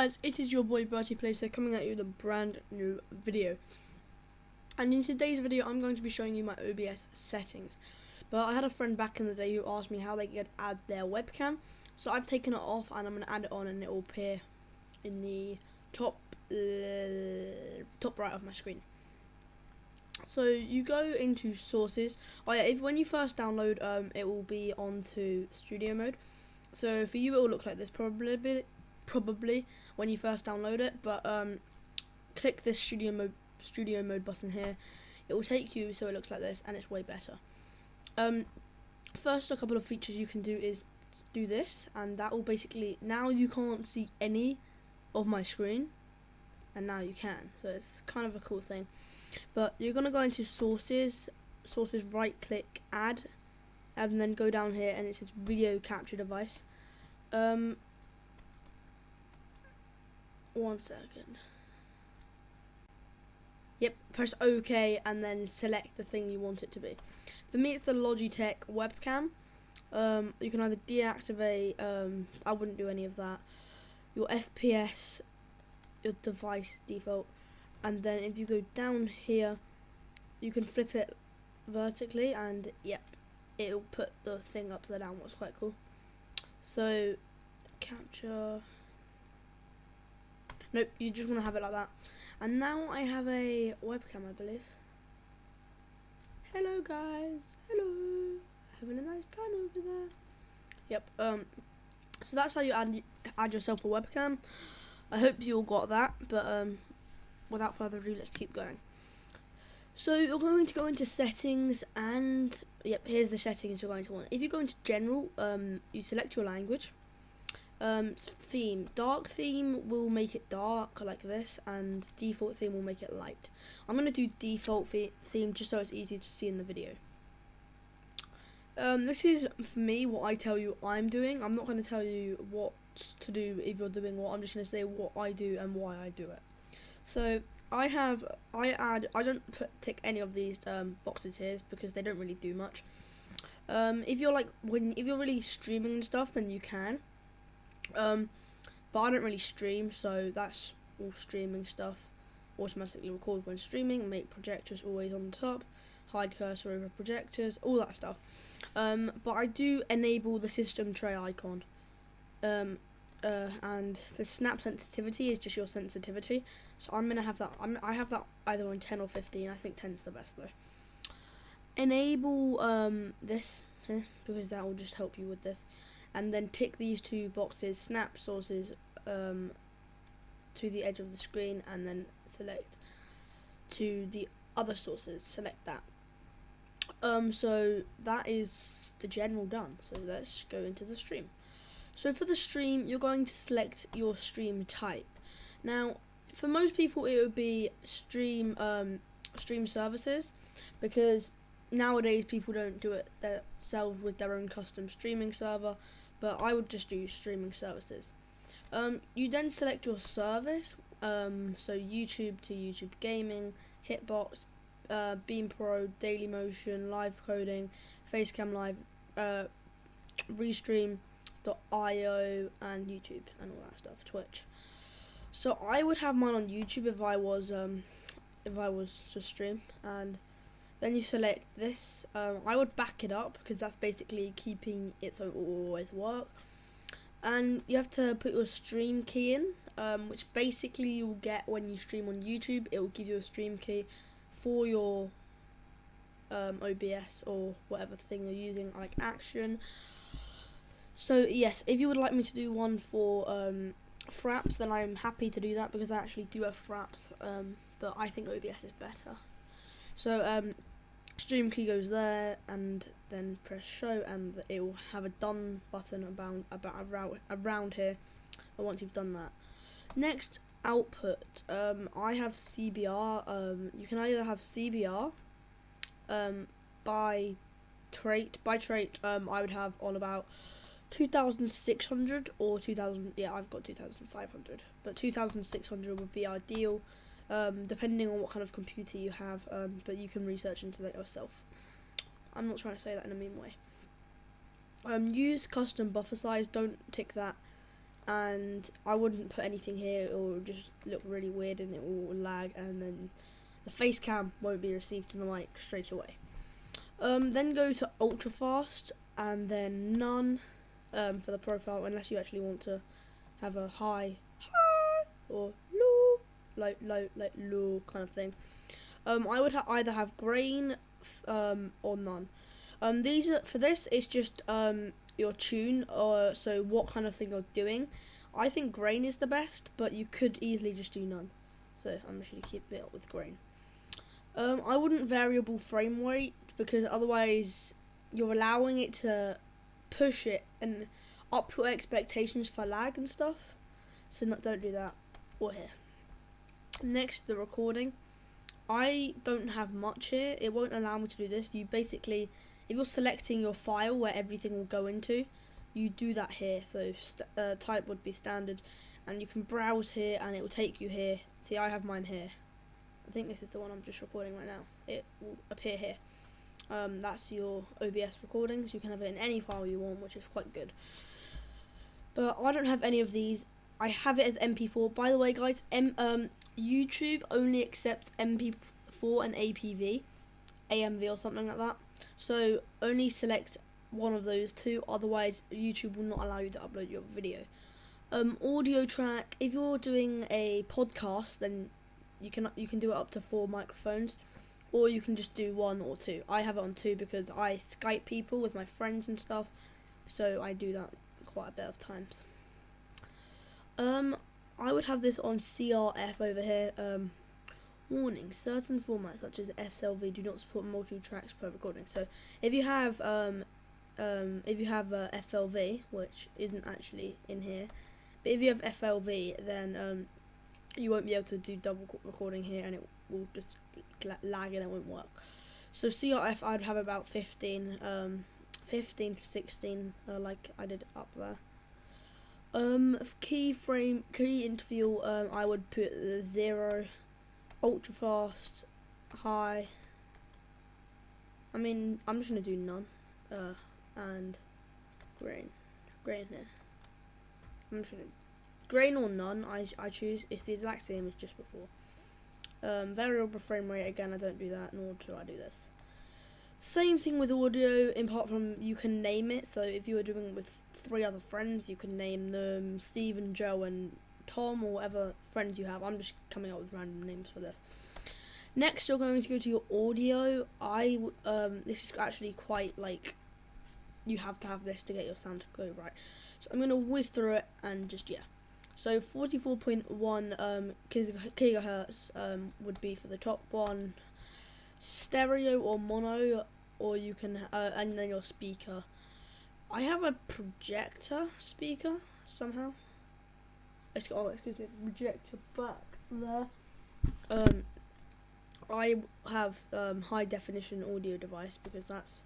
guys, it is your boy bertiePlayz coming at you with a brand new video. And in today's video I'm going to be showing you my OBS settings. But I had a friend back in the day who asked me how they could add their webcam. So I've taken it off and I'm going to add it on, and it will appear in the top right of my screen. So you go into sources. Oh yeah, when you first download, it will be onto studio mode. So for you it will look like this probably when you first download it, but click this studio mode button here. It will take you so it looks like this, and it's way better. First, a couple of features you can do is do this, and that will basically, now you can't see any of my screen, and now you can, so it's kind of a cool thing. But you're gonna go into sources, right click, add, and then go down here and it says video capture device. 1 second. Yep, press OK and then select the thing you want it to be. For me it's the Logitech webcam. You can either deactivate, I wouldn't do any of that, your FPS, your device default, and then if you go down here you can flip it vertically, and yep, it'll put the thing upside down, what's quite cool. So capture, nope, you just want to have it like that. And now I have a webcam, I believe. Hello guys, hello, having a nice time over there. Yep, so that's how you add yourself a webcam. I hope you all got that, but without further ado, let's keep going. So you're going to go into settings, and yep, here's the settings you're going to want. If you go into general, you select your language. Theme, dark theme will make it dark like this, and default theme will make it light. I'm going to do default theme just so it's easy to see in the video. This is, for me, what I tell you I'm doing. I'm not going to tell you what to do if you're doing what. I'm just going to say what I do and why I do it. So I don't tick any of these boxes here because they don't really do much. If you're really streaming and stuff, then you can. But I don't really stream, so that's all streaming stuff. Automatically record when streaming, make projectors always on the top, hide cursor over projectors, all that stuff. But I do enable the system tray icon. And the snap sensitivity is just your sensitivity. So I'm gonna have that. I have that either on 10 or 15. I think 10 is the best though. Enable this because that will just help you with this, and then tick these two boxes: snap sources to the edge of the screen, and then select to the other sources. Select that. So that is the general done. So let's go into the stream. So for the stream, you're going to select your stream type. Now, for most people, it would be stream services, because nowadays people don't do it themselves with their own custom streaming server. But I would just do streaming services. You then select your service. So YouTube to YouTube Gaming, Hitbox, Beam Pro, Dailymotion, Live Coding, Facecam Live, Restream.io, and YouTube and all that stuff, Twitch. So I would have mine on YouTube if I was to stream, and then you select this. I would back it up because that's basically keeping it so it will always work. And you have to put your stream key in, which basically you will get when you stream on YouTube. It will give you a stream key for your OBS or whatever thing you're using, like Action. So yes, if you would like me to do one for Fraps, then I'm happy to do that because I actually do have Fraps, but I think OBS is better. So stream key goes there, and then press show, and it will have a done button around here. And once you've done that, next output, I have CBR. You can either have CBR by trait. I would have on about 2,600 or 2,000. Yeah, I've got 2,500, but 2,600 would be ideal, depending on what kind of computer you have. But you can research into that yourself. I'm not trying to say that in a mean way. Use custom buffer size. Don't tick that. and I wouldn't put anything here, it will just look really weird and it will lag, and then the face cam won't be received to the mic straight away. Then go to ultra fast and then none for the profile, unless you actually want to have a high or low, like low kind of thing. I would either have grain or none. These are, for this, it's just your tune, or so what kind of thing you're doing. I think grain is the best, but you could easily just do none. So I'm just going to keep it up with grain. I wouldn't variable frame rate, because otherwise you're allowing it to push it and up your expectations for lag and stuff. So don't do that. Or here. Next, the recording. I don't have much here. It won't allow me to do this. You basically, if you're selecting your file where everything will go into, you do that here. So type would be standard, and you can browse here and it will take you here. See, I have mine here. I think this is the one I'm just recording right now. It will appear here. That's your OBS recordings. You can have it in any file you want, which is quite good. But I don't have any of these. I have it as MP4. By the way, guys, YouTube only accepts MP4 and AMV or something like that. So only select one of those two. Otherwise, YouTube will not allow you to upload your video. Audio track. If you're doing a podcast, then you can do it up to 4 microphones, or you can just do 1 or 2. I have it on 2 because I Skype people with my friends and stuff, so I do that quite a bit of times. I would have this on CRF over here. Warning: certain formats such as FLV do not support multiple tracks per recording. So if you have FLV, which isn't actually in here, but if you have FLV, then you won't be able to do double recording here, and it will just lag and it won't work. So CRF, I'd have about 15 to 16, like I did up there. Key interval, I would put 0, ultra fast, high. I mean, I'm just gonna do none, and grain here. I'm just gonna grain or none. I choose. It's the exact same as just before. Variable frame rate, again, I don't do that, nor do I do this. Same thing with audio, apart from you can name it. So if you were doing it with 3 other friends, you can name them Stephen, Joe, and Tom, or whatever friends you have. I'm just coming up with random names for this. Next, you're going to go to your audio. This is actually quite like, you have to have this to get your sound to go right. So I'm gonna whiz through it and just So 44.1 gigahertz would be for the top one. Stereo or mono, or you can and then your speaker. I have a projector speaker somehow. Let's go to projector back there. I have high definition audio device because that's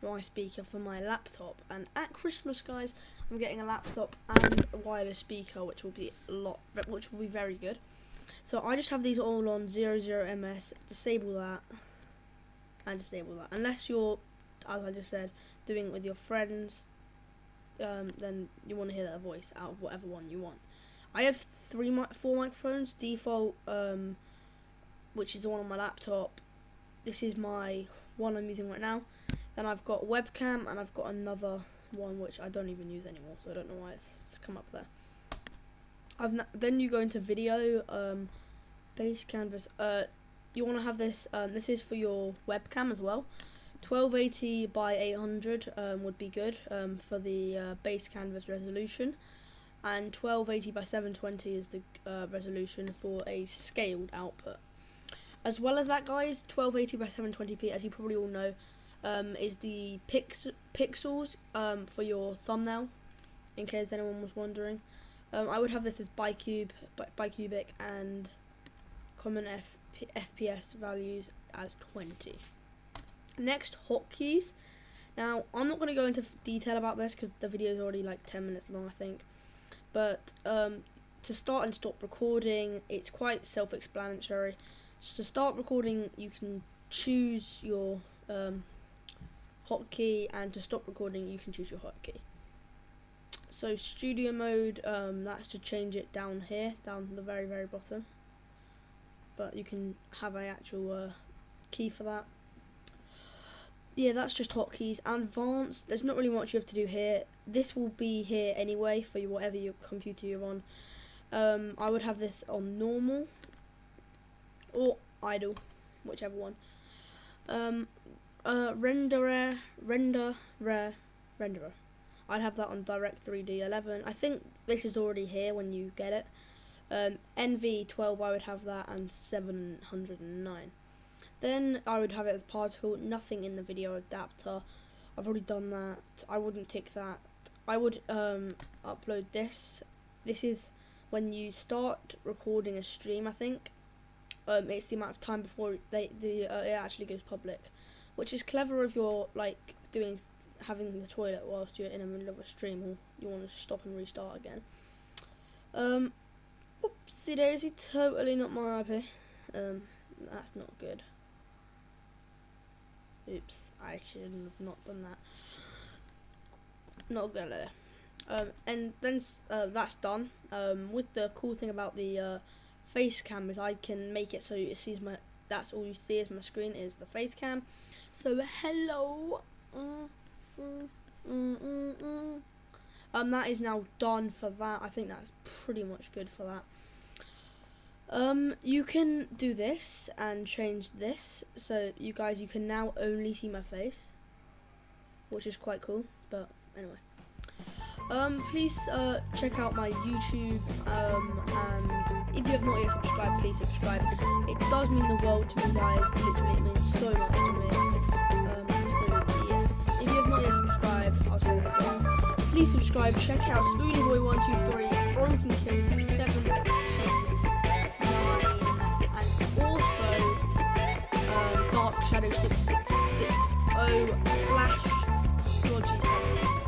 my speaker for my laptop. And at Christmas, guys, I'm getting a laptop and a wireless speaker, which will be very good. So I just have these all on 00 ms. Disable that and disable that. Unless you're, as I just said, doing it with your friends, then you want to hear that voice out of whatever one you want. I have 4 microphones. Default, which is the one on my laptop. This is my one I'm using right now. Then I've got webcam, and I've got another one which I don't even use anymore, so I don't know why it's come up there. Then you go into video, base canvas. You want to have this. This is for your webcam as well. 1280 by 800 would be good for the base canvas resolution, and 1280 by 720 is the resolution for a scaled output. As well as that, guys, 1280 by 720p, as you probably all know, is the pixels for your thumbnail, in case anyone was wondering. I would have this as bicubic, and common FPS values as 20. Next, hotkeys. Now, I'm not going to go into detail about this because the video is already like 10 minutes long, I think. But to start and stop recording, it's quite self-explanatory. So to start recording, you can choose your hotkey, and to stop recording, you can choose your hotkey. So studio mode, that's to change it down here, down the very bottom. But you can have an actual key for that. Yeah, that's just hotkeys. Advanced, there's not really much you have to do here. This will be here anyway for whatever your computer you're on. I would have this on normal or idle, whichever one. Renderer. I'd have that on Direct3D 11. I think this is already here when you get it. NV12, I would have that, and 709. Then I would have it as particle, nothing in the video adapter. I've already done that. I wouldn't tick that. I would upload this. This is when you start recording a stream, I think. It's the amount of time before it actually goes public, which is clever if you're like having the toilet whilst you're in the middle of a stream, or you want to stop and restart again. Oopsie daisy, totally not my IP. That's not good. Oops, I shouldn't have not done that. Not good at it. And then that's done. With the cool thing about the face cam is I can make it so it sees my. That's all you see is my screen is the face cam. So hello. That is now done for that. I think that's pretty much good for that. You can do this and change this, so you can now only see my face, which is quite cool. But anyway, please check out my YouTube, and if you have not yet subscribed, please subscribe. It does mean the world to me, guys. Literally, it means so much to me. So yes, if you have not yet subscribed, I'll say that again. Please subscribe. Check out SpoonyBoy123, Broken Kills 729, and also Dark Shadow 6660 / Splodgy 77.